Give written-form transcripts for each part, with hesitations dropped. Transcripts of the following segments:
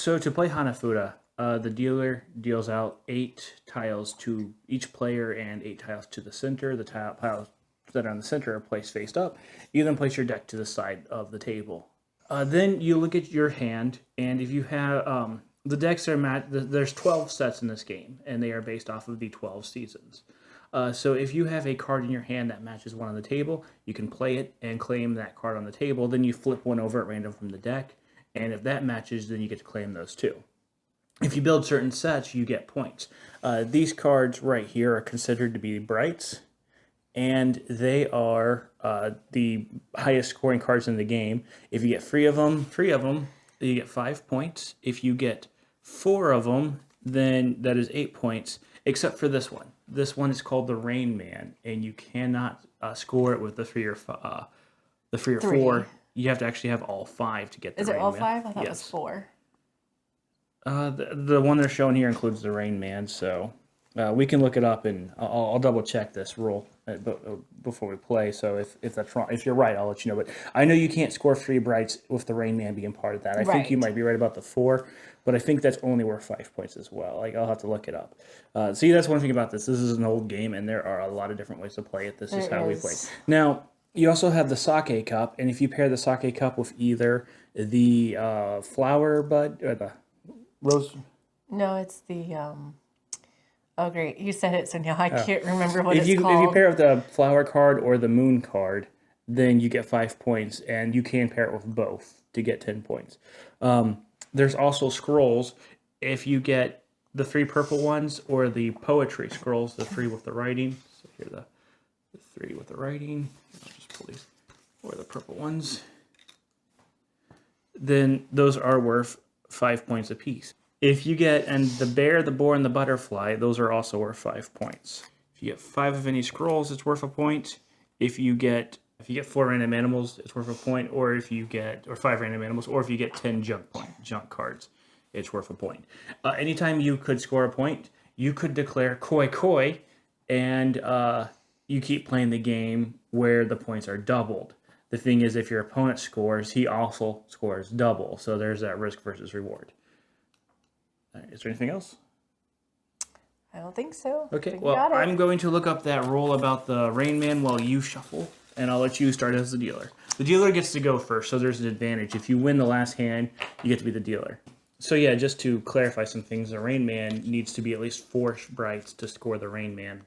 So to play Hanafuda, the dealer deals out 8 tiles to each player and 8 tiles to the center. The tiles that are on the center are placed face up. You then place your deck to the side of the table. Then you look at your hand, and if you have the decks are there's 12 sets in this game, and they are based off of the 12 seasons. So if you have a card in your hand that matches one on the table, you can play it and claim that card on the table. Then you flip one over at random from the deck, and if that matches, then you get to claim those too. If you build certain sets, you get points. These cards right here are considered to be brights, and they are the highest scoring cards in the game. If you get three of them, you get 5 points. If you get 4 of them, then that is 8 points, except for this one. This one is called the Rain Man, and you cannot score it with the 3 or 4. You have to actually have all 5 to get the Is Rain it Man. all 5? I thought it was Yes. 4. The one they're showing here includes the Rain Man, so we can look it up, and I'll double check this rule before we play. So if that's wrong, if you're right, I'll let you know. But I know you can't score 3 brights with the Rain Man being part of that. I think you might be right about the 4, but I think that's only worth 5 points as well. Like, I'll have to look it up. See, that's one thing about this. This is an old game, and there are a lot of different ways to play it. This is how we play. Now, you also have the sake cup, and if you pair the sake cup with either the flower bud or the rose. No, it's the oh great, you said it, so now I can't remember what it's If called. you pair with the flower card or the moon card, then you get 5 points, and you can pair it with both to get 10 points. There's also scrolls. If you get the 3 purple ones or the poetry scrolls, the 3 with the writing. So here the 3 with the writing. I'll just pull these, or the purple ones. Then those are worth 5 points apiece. If you get, and the bear, the boar, and the butterfly, those are also worth 5 points. If you get 5 of any scrolls, it's worth a point. If you get 4 random animals, it's worth a point. Or if you get, or 5 random animals, or if you get 10 junk cards, it's worth a point. Anytime you could score a point, you could declare koi koi, and you keep playing the game where the points are doubled. The thing is, if your opponent scores, he also scores double. So there's that risk versus reward. Is there anything else? I don't think so. Okay, well, I'm going to look up that rule about the Rain Man while you shuffle, and I'll let you start as the dealer. The dealer gets to go first, so there's an advantage. If you win the last hand, you get to be the dealer. So yeah, just to clarify some things, the Rain Man needs to be at least 4 brights to score the Rain Man.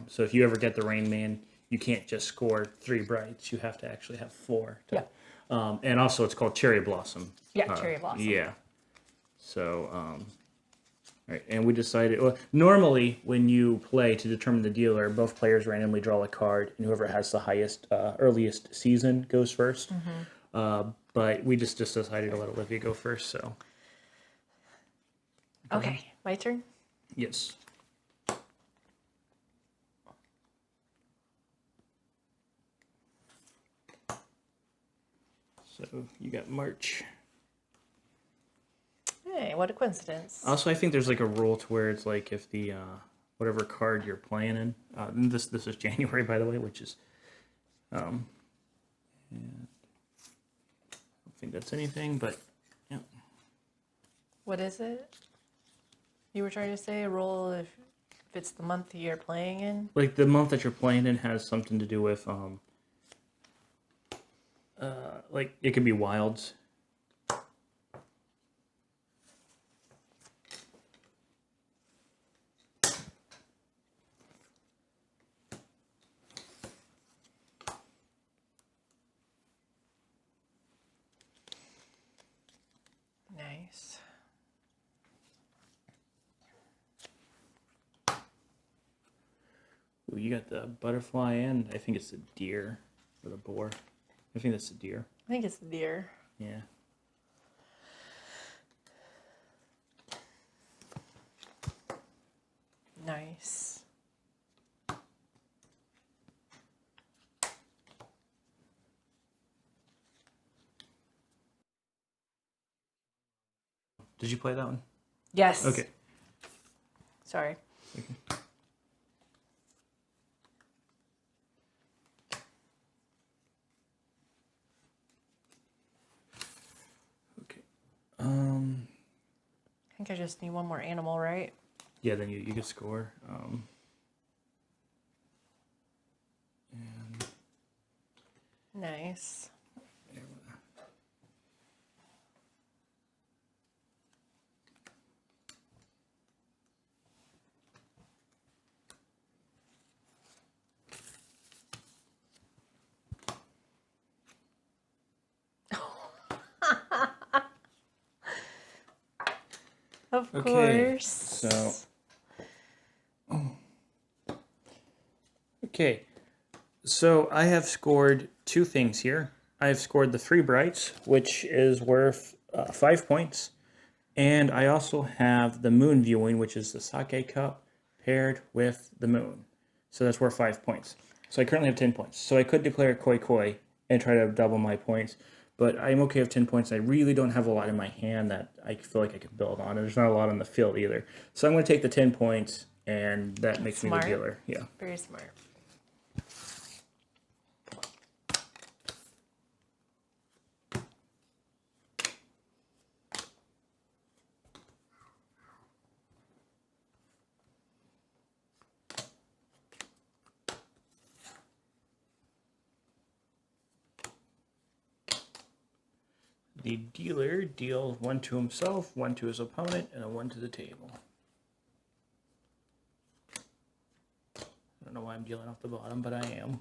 So if you ever get the Rain Man, you can't just score 3 brights. You have to actually have 4. And also, it's called Cherry Blossom. Yeah, Cherry Blossom. Yeah. So, right, and we decided, well, normally when you play to determine the dealer, both players randomly draw a card, and whoever has the highest, earliest season goes first. But we just decided to let Olivia go first, so. Okay, my turn? Yes. So you got March. Hey, what a coincidence. Also, I think there's like a rule to where it's like if the whatever card you're playing in. This is January, by the way, which is and I don't think that's anything, but yeah. What is it? You were trying to say a rule if it's the month you're playing in? Like the month that you're playing in has something to do with like it could be wilds. Nice. Ooh, you got the butterfly and I think it's the deer or the boar. I think that's the deer. I think it's the deer. Yeah. Nice. Did you play that one? Yes. Okay. Sorry. Okay. Okay. I just need one more animal, right? Yeah, then you can score. And Nice. Of okay, course. so okay, so I have scored 2 things here. I have scored the 3 brights, which is worth 5 points, and I also have the moon viewing, which is the sake cup paired with the moon. So that's worth 5 points. So I currently have 10 points. So I could declare koi koi and try to double my points, but I'm okay with 10 points. I really don't have a lot in my hand that I feel like I could build on, and there's not a lot on the field either. So I'm going to take the 10 points, and that makes Smart. me the dealer. Yeah. Very smart. The dealer deals 1 to himself, 1 to his opponent, and a 1 to the table. I don't know why I'm dealing off the bottom, but I am.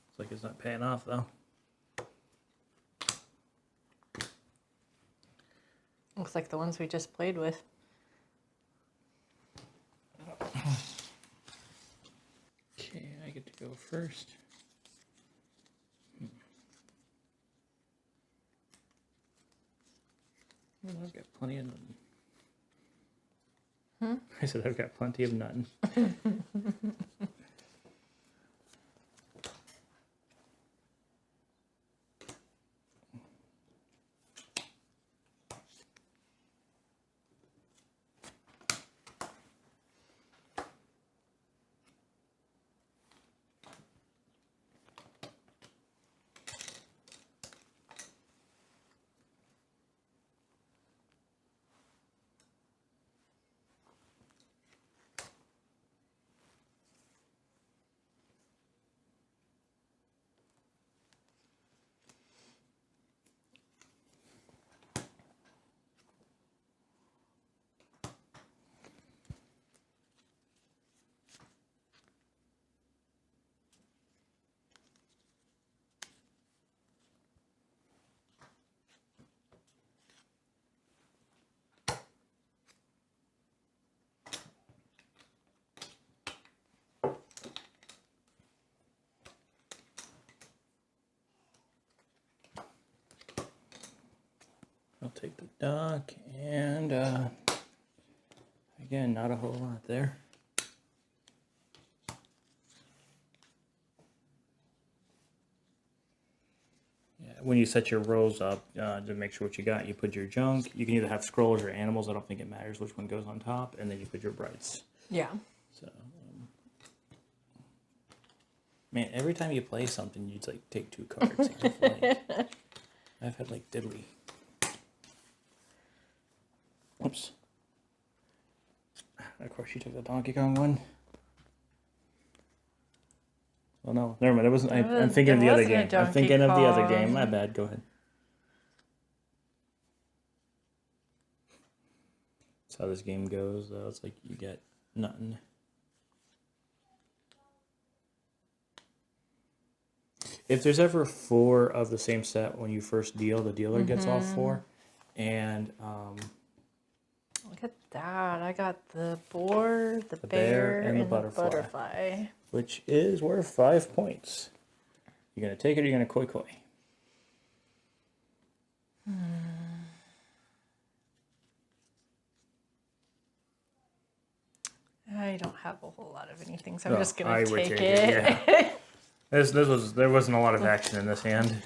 Looks like it's not paying off, though. Looks like the ones we just played with. Okay, I get to go first. Well, I've got plenty of nothing. I said I've got plenty of nothing. I'll take the duck, and again, not a whole lot there. Yeah, when you set your rows up to make sure what you got, you put your junk. You can either have scrolls or animals. I don't think it matters which one goes on top, and then you put your brights. Yeah. So, man, every time you play something, you like take 2 cards. I've had like diddly. Oops. Of course, you took the Donkey Kong one. Oh no, never mind. It wasn't. I'm thinking of the other game. I'm thinking of the other game. My bad. Go ahead. That's how this game goes, though. It's like you get nothing. If there's ever 4 of the same set when you first deal, the dealer gets all 4, and Look at that. I got the boar, the bear, bear, and the the butterfly. butterfly. Which is worth 5 points. You're gonna take it or you're gonna koi koi. I don't have a whole lot of anything, so I'm just I gonna would take take it. yeah. There wasn't a lot of action in this hand.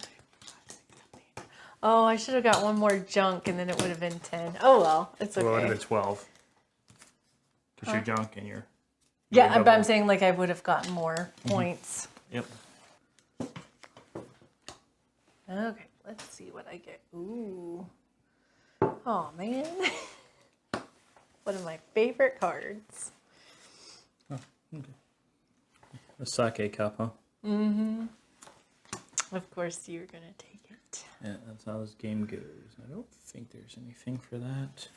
Oh, I should have got one more junk, and then it would have been 10. Oh well, it's okay. Well, it would have been 12. Because your junk and your... Yeah, but I'm saying like I would have gotten more points. Yep. Okay, let's see what I get. Ooh. Oh, man. One of my favorite cards. Oh, okay. A sake cup, huh? Of course, you're going to take it. Yeah, that's how this game goes. I don't think there's anything for that.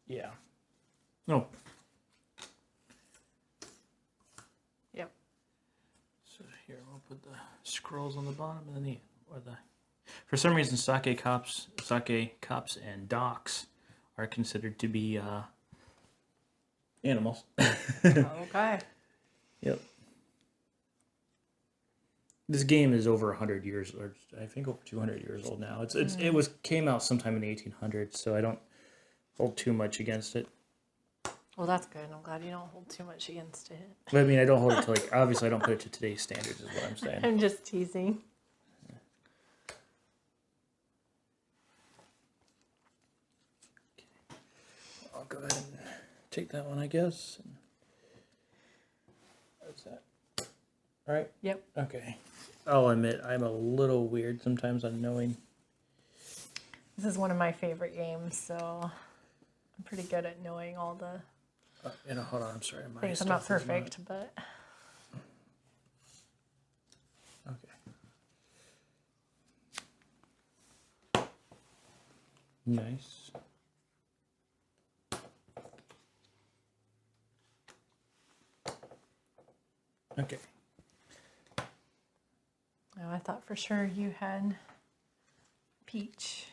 Yeah. No. Yep. So here we'll put the scrolls on the bottom and then for some reason sake cups and docks are considered to be animals. Okay. Yep. This game is over 100 years, or I think over 200 years old now. It came out sometime in the 1800s, so I don't hold too much against it. Well, that's good. I'm glad you don't hold too much against it. But I mean, I don't hold it to obviously I don't put it to today's standards is what I'm saying. I'm just teasing. I'll go ahead and take that one, I guess. What's that? All right? Yep. Okay. I'll admit, I'm a little weird sometimes on knowing. This is one of my favorite games, so I'm pretty good at knowing all the Hold on, I'm sorry. things. I'm not perfect, but... Okay. Nice. Okay. Oh, I thought for sure you had peach.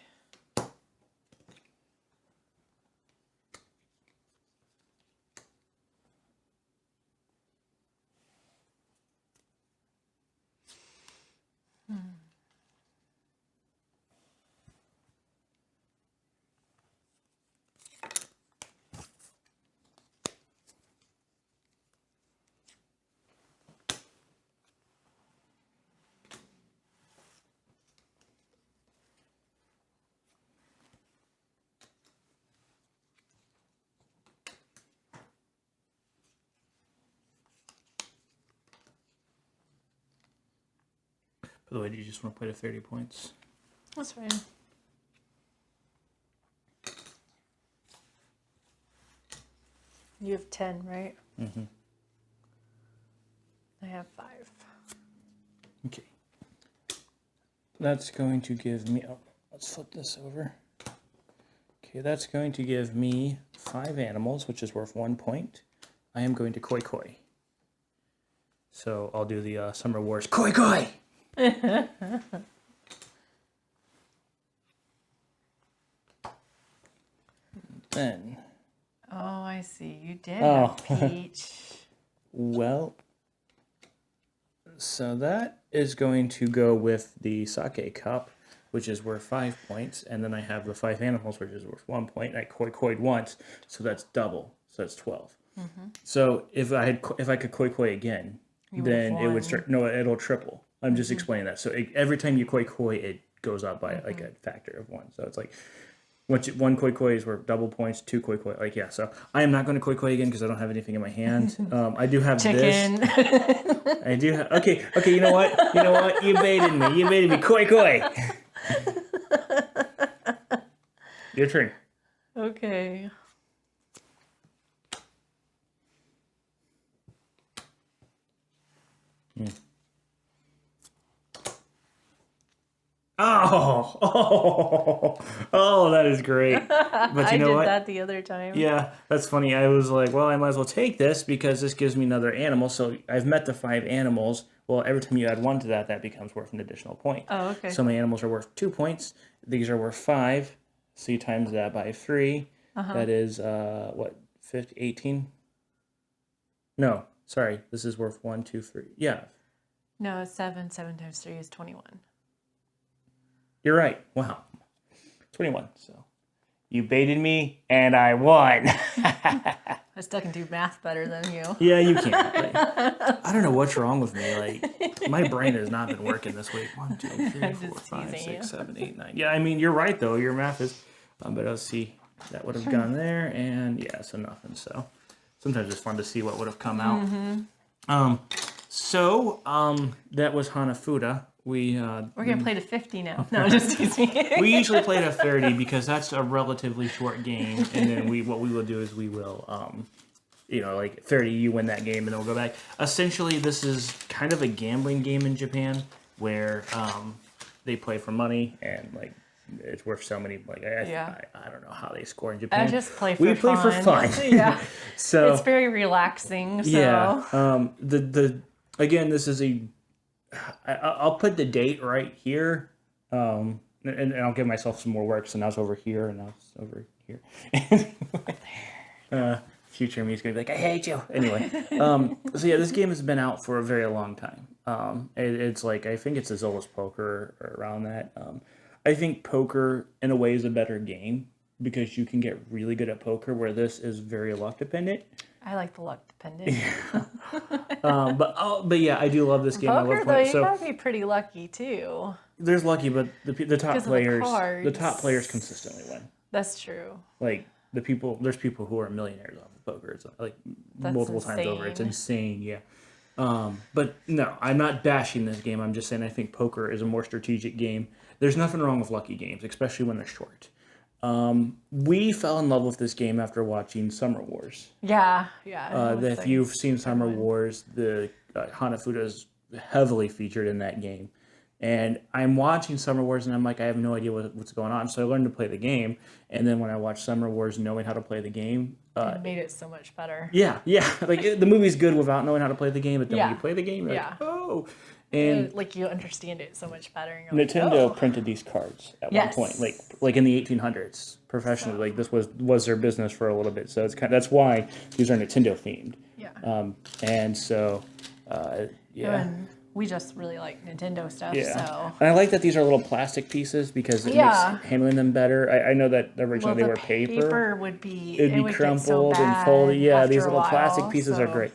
By the way, do you just want to play to 30 points? That's fine. You have 10, right? Mm-hmm. I have 5. Okay. That's going to give me... Oh, let's flip this over. Okay, that's going to give me 5 animals, which is worth 1 point. I am going to koi koi. So I'll do the Summer Wars koi koi! Then... Oh, I see. You did Oh. have peach. Well, so that is going to go with the sake cup, which is worth 5 points, and then I have the 5 animals, which is worth 1 point. And I koi-koi'd once, so that's double, so that's 12. So if I could koi-koi again, You then would've it won. would start. No, it'll triple. I'm just explaining that. So every time you koi-koi, it goes up by like a factor of 1. So it's like one koi-koi is worth double points, 2 koi-koi. Like, yeah, so I am not going to koi-koi again because I don't have anything in my hand. I do have Chicken. this. I do have... Okay, you know what? You baited me. Koi-koi. Your turn. Okay. Oh, that is great. But you know what? I did that the other time. Yeah, that's funny. I was like, well, I might as well take this because this gives me another animal. So I've met the 5 animals. Well, every time you add 1 to that, that becomes worth an additional point. Oh, okay. So my animals are worth 2 points. These are worth 5. So you times that by 3. That is, 50, 18? No, sorry. This is worth 1, 2, 3. Yeah. No, it's 7. 7 times 3 is 21. You're right. Wow. 21. So you baited me and I won. I still can do math better than you. Yeah, you can. Like, I don't know what's wrong with me. Like, my brain has not been working this week. 1, 2, 3, I'm 4, just 5, teasing 6, you. 7, 8, 9. Yeah, I mean, you're right, though. Your math is... but let's see. That would have gone there. And, yeah, so nothing. So sometimes it's fun to see what would have come out. So, that was Hanafuda. We're gonna play to 50 now. No, just teasing. We usually play to 30 because that's a relatively short game, and then what we will do is we will, like 30, you win that game, and then we'll go back. Essentially, this is kind of a gambling game in Japan where they play for money, and like it's worth so many. Like I don't know how they score in Japan. I just play for we fun. play for fun. Yeah, so it's very relaxing. So. yeah, again, this is I'll put the date right here, and I'll give myself some more work. So now it's over here, and now it's over here. Future me is gonna be like, I hate you. Anyway, so yeah, this game has been out for a very long time. It's like I think it's as old as poker or around that. I think poker in a way is a better game because you can get really good at poker, where this is very luck dependent. I like the luck dependent. But yeah, I do love this game. Poker, I love though, playing. you So gotta be pretty lucky too. there's lucky, but the top players, the top players consistently win. That's true. Like there's people who are millionaires off of poker. It's like multiple times over. It's insane. Yeah. But no, I'm not bashing this game. I'm just saying I think poker is a more strategic game. There's nothing wrong with lucky games, especially when they're short. We fell in love with this game after watching Summer Wars. Yeah. If you've seen Summer Wars, the Hanafuda is heavily featured in that game. And I'm watching Summer Wars, and I'm like, I have no idea what's going on. So I learned to play the game. And then when I watched Summer Wars, knowing how to play the game, it made it so much better. Yeah. Like the movie's good without knowing how to play the game, but then when you play the game, you're like, oh. And like you understand it so much better. And Nintendo printed these cards at one point, like in the 1800s, professionally. Like this was their business for a little bit. So it's that's why these are Nintendo themed. Yeah. And so, And we just really like Nintendo stuff. Yeah. So. And I like that these are little plastic pieces because it makes handling them better. I know that originally they were paper. Paper would be It'd be crumpled and folded. Yeah, these little plastic pieces are great.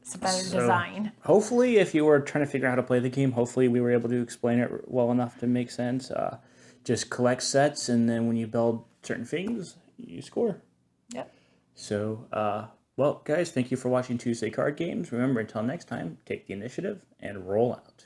It's a better design. Hopefully, if you were trying to figure out how to play the game, hopefully we were able to explain it well enough to make sense. Just collect sets, and then when you build certain things, you score. Yep. So, well, guys, thank you for watching Tuesday Card Games. Remember, until next time, take the initiative and roll out.